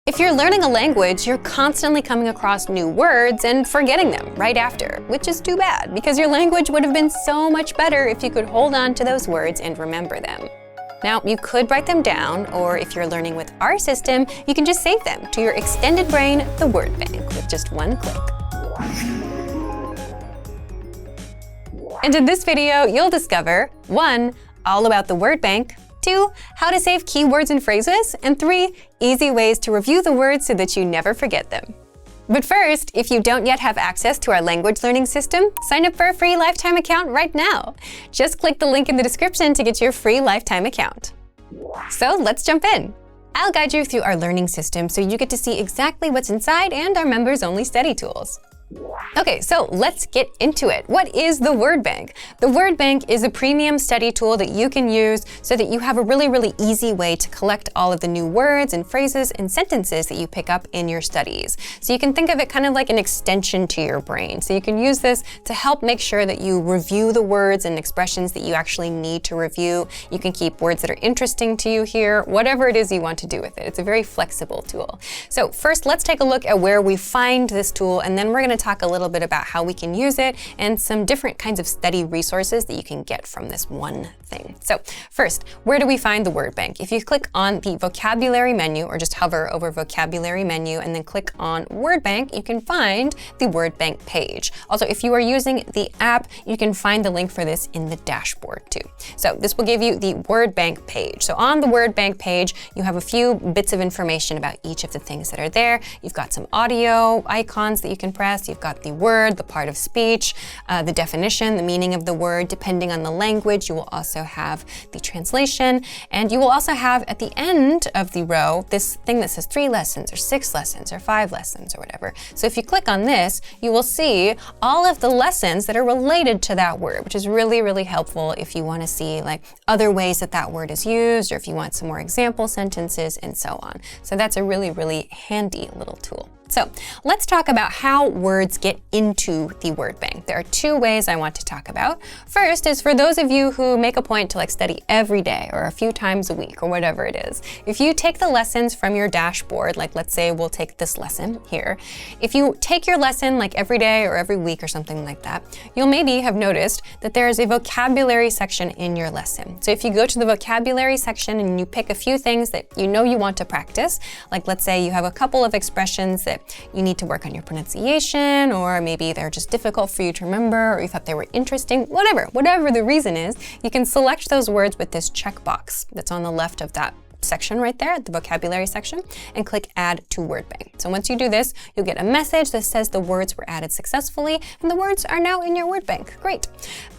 If you're learning a language, you're constantly coming across new words and forgetting them right after, which is too bad because your language would have been so much better if you could hold on to those words and remember them. Now, you could write them down, or if you're learning with our system, you can just save them to your extended brain, the word bank, with just one click. And in this video, you'll discover 1. All about the word bank, 2. How to save keywords and phrases, and 3. Easy ways to review the words so that you never forget them. But first, if you don't yet have access to our language learning system, sign up for a free lifetime account right now. Just click the link in the description to get your free lifetime account. So let's jump in. I'll guide you through our learning system so you get to see exactly what's inside and our members-only study tools. Okay, so let's get into it. What is the word bank? The word bank is a premium study tool that you can use so that you have a really easy way to collect all of the new words and phrases and sentences that you pick up in your studies. So you can think of it kind of like an extension to your brain. So you can use this to help make sure that you review the words and expressions that you actually need to review. You can keep words that are interesting to you here, whatever it is you want to do with it. It's a very flexible tool. So first, let's take a look at where we find this tool, and then we're going to talk a little bit about how we can use it and some different kinds of study resources that you can get from this one thing. So first, where do we find the word bank? If you click on the vocabulary menu, or just hover over vocabulary menu and then click on word bank, you can find the word bank page. Also, if you are using the app, you can find the link for this in the dashboard too. So this will give you the word bank page. So on the word bank page, you have a few bits of information about each of the things that are there. You've got some audio icons that you can press. You've got the word, the part of speech, the definition, the meaning of the word. Depending on the language, you will also have the translation, and you will also have at the end of the row this thing that says 3 lessons or 6 lessons or 5 lessons or whatever. So if you click on this, you will see all of the lessons that are related to that word, which is really helpful if you want to see like other ways that that word is used, or if you want some more example sentences and so on. So that's a really handy little tool. So let's talk about how words get into the word bank. There are 2 ways I want to talk about. First is for those of you who make a point to study every day or a few times a week or whatever it is. If you take the lessons from your dashboard, like let's say we'll take this lesson here. If you take your lesson every day or every week or something like that, you'll maybe have noticed that there is a vocabulary section in your lesson. So if you go to the vocabulary section and you pick a few things that you know you want to practice, like let's say you have a couple of expressions that you need to work on your pronunciation, or maybe they're just difficult for you to remember, or you thought they were interesting, whatever the reason is, you can select those words with this checkbox that's on the left of that section right there, the vocabulary section, and click Add to Word Bank. So once you do this, you'll get a message that says the words were added successfully, and the words are now in your word bank. Great.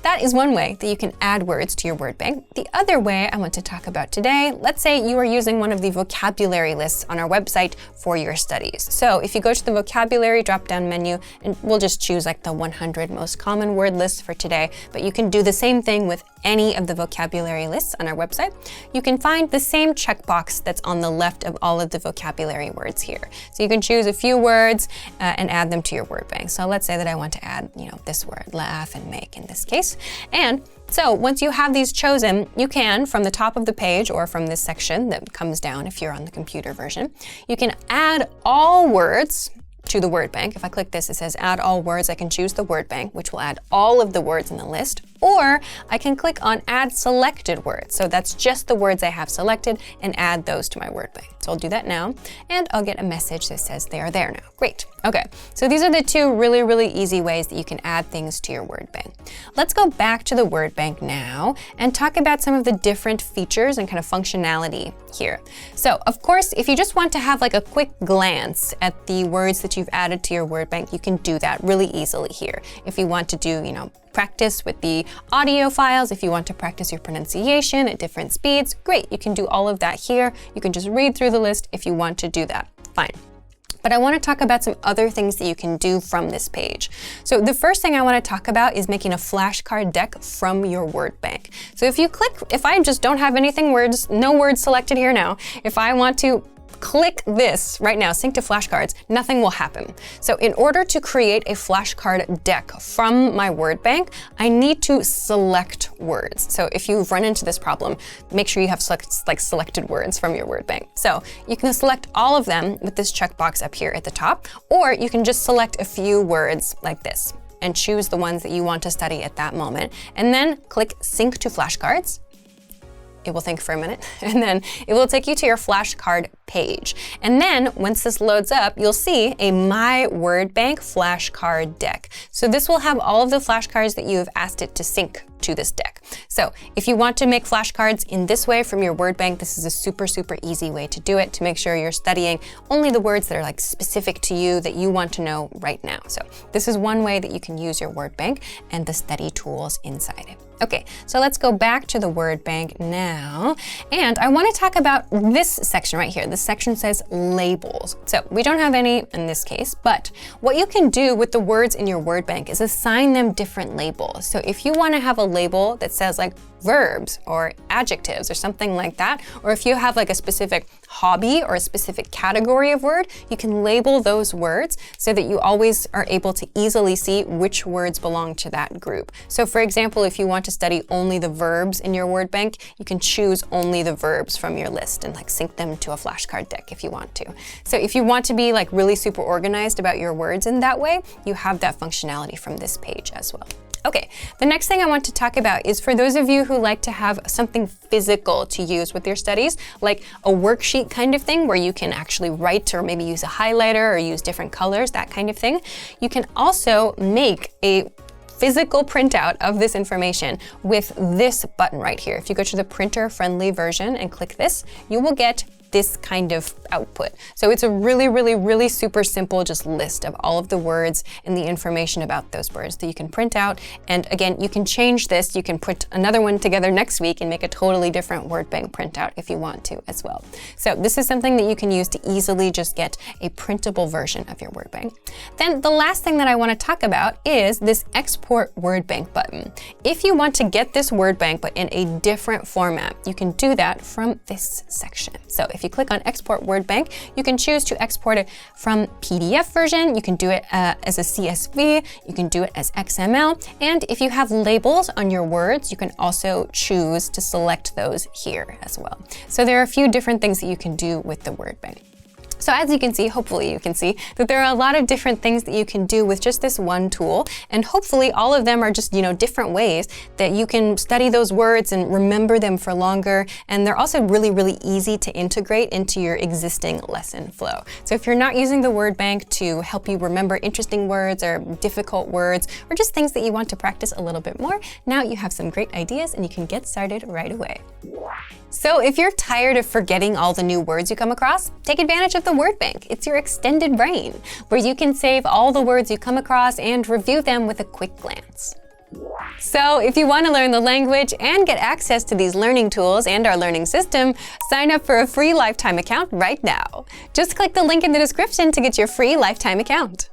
That is one way that you can add words to your word bank. The other way I want to talk about today, let's say you are using one of the vocabulary lists on our website for your studies. So if you go to the vocabulary drop-down menu, and we'll just choose the 100 most common word lists for today, but you can do the same thing with any of the vocabulary lists on our website. You can find the same checkbox that's on the left of all of the vocabulary words here. So you can choose a few words and add them to your word bank. So let's say that I want to add, this word, laugh and make in this case. And so once you have these chosen, you can, from the top of the page or from this section that comes down if you're on the computer version, you can add all words to the word bank. If I click this, it says add all words. I can choose the word bank, which will add all of the words in the list, or I can click on add selected words. So that's just the words I have selected, and add those to my word bank. So I'll do that now, and I'll get a message that says they are there now. Great. Okay, so these are the 2 really easy ways that you can add things to your word bank. Let's go back to the word bank now and talk about some of the different features and kind of functionality here. So of course, if you just want to have a quick glance at the words that you've added to your word bank, you can do that really easily here. If you want to do, practice with the audio files, if you want to practice your pronunciation at different speeds, great, you can do all of that here. You can just read through the list if you want to do that, fine. But I want to talk about some other things that you can do from this page. So the first thing I want to talk about is making a flashcard deck from your word bank. So if I just don't have no words selected here now, if I want to click this right now, sync to flashcards, nothing will happen. So in order to create a flashcard deck from my word bank, I need to select words. So if you've run into this problem, make sure you have selected words from your word bank. So you can select all of them with this checkbox up here at the top, or you can just select a few words like this and choose the ones that you want to study at that moment. And then click sync to flashcards. It will think for a minute, and then it will take you to your flashcard page. And then once this loads up, you'll see a My Word Bank flashcard deck. So this will have all of the flashcards that you have asked it to sync to this deck. So if you want to make flashcards in this way from your word bank, this is a super, super easy way to do it to make sure you're studying only the words that are like specific to you that you want to know right now. So this is one way that you can use your word bank and the study tools inside it. Okay, so let's go back to the word bank now. And I want to talk about this section right here. This section says labels. So we don't have any in this case, but what you can do with the words in your word bank is assign them different labels. So if you want to have a label that says like verbs or adjectives or something like that, or if you have like a specific hobby or a specific category of word, you can label those words so that you always are able to easily see which words belong to that group. So for example, if you want to study only the verbs in your word bank, you can choose only the verbs from your list and like sync them to a flashcard deck if you want to. So if you want to be like really super organized about your words in that way, you have that functionality from this page as well. Okay, the next thing I want to talk about is for those of you who like to have something physical to use with your studies, like a worksheet kind of thing where you can actually write or maybe use a highlighter or use different colors, that kind of thing. You can also make a physical printout of this information with this button right here. If you go to the printer-friendly version and click this, you will get this kind of output. So it's a really, really, really super simple just list of all of the words and the information about those words that you can print out. And again, you can change this. You can put another one together next week and make a totally different word bank printout if you want to as well. So this is something that you can use to easily just get a printable version of your word bank. Then the last thing that I want to talk about is this export word bank button. If you want to get this word bank but in a different format, you can do that from this section. So if you click on Export Word Bank, you can choose to export it from PDF version. You can do it as a CSV. You can do it as XML. And if you have labels on your words, you can also choose to select those here as well. So there are a few different things that you can do with the word bank. So as you can see, hopefully you can see that there are a lot of different things that you can do with just this one tool. And hopefully all of them are just, different ways that you can study those words and remember them for longer. And they're also really, really easy to integrate into your existing lesson flow. So if you're not using the word bank to help you remember interesting words or difficult words, or just things that you want to practice a little bit more, now you have some great ideas and you can get started right away. So if you're tired of forgetting all the new words you come across, take advantage of the word bank. It's your extended brain, where you can save all the words you come across and review them with a quick glance. So if you want to learn the language and get access to these learning tools and our learning system, sign up for a free lifetime account right now. Just click the link in the description to get your free lifetime account.